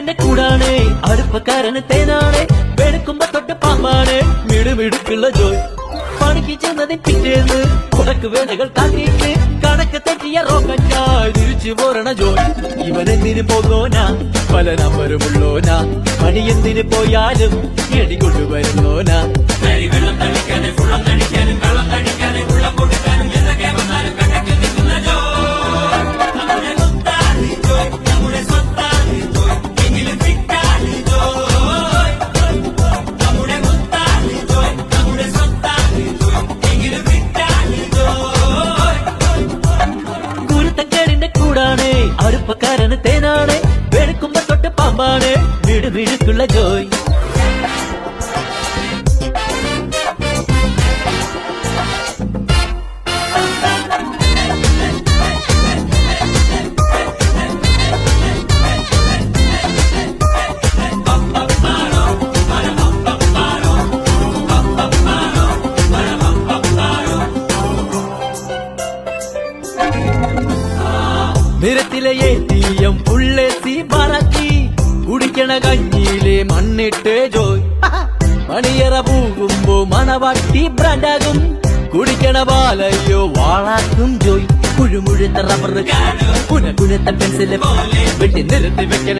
കുരുത്തക്കേടിന്റെ കൂടാണ് അടുപ്പക്കാരന് തേനാണ് വെളുക്കുമ്പോ തൊട്ട് പാമ്പാണ് മിടുമിടുക്കുള്ള ജോയ് പണിക്ക് ചെന്നതിൽ പിറ്റേന്ന് കുടക്ക് വേലകൾ കാട്ടിയിട്ട് കണക്ക് തെറ്റിയ റോക്കറ്റായി തിരിച്ചു പോരണ ജോയ് ഇവനെന്തിന് പോകോനാ പല നമ്പരുമുള്ളോനാ പണി എന്തിന് പോയാലും എടി കൊണ്ടുവരുന്നോനാ വെള്ളം തളിക്കാനും വെള്ളം തളിക്കാനും വെള്ളം തളിക്കാനും വെള്ളം കൊടുക്കാനും എന്തൊക്കെ വന്നാലും കണക്ക് നിൽക്കുന്ന ജോയ് നമ്മുടെ സ്വത്താണി ജോയ് നമ്മുടെ സ്വത്താണി ജോയ് എങ്കിലും ഫിറ്റാണി ജോയ് നമ്മുടെ സ്വത്താണി ജോയ് നമ്മുടെ സ്വത്താണി ജോയ് എങ്കിലും ഫിറ്റാണി ജോയ് കുരുത്തക്കേടിന്റെ കൂടാണ് അടുപ്പക്കാരന് തേനാണ് വെളുക്കുമ്പോ തൊട്ട് പാമ്പാണ് മിടുമിടുക്കുള്ള ജോയ് നിരത്തിലെ ATM ഉള്ളെത്തി പറക്കി കുടിക്കണ കഞ്ഞിയിലെ മണ്ണിട്ട് ജോയ് മണിയറ പോകുമ്പോ മണവാട്ടി ബ്രാൻഡാകും കുടിക്കണ പാലയോ വാളാക്കും ജോയ് കുഴുമുഴുത്ത റബ്ബർ കുനകുനത്ത പെൻസില് വെട്ടി നിരത്തി വെക്കണ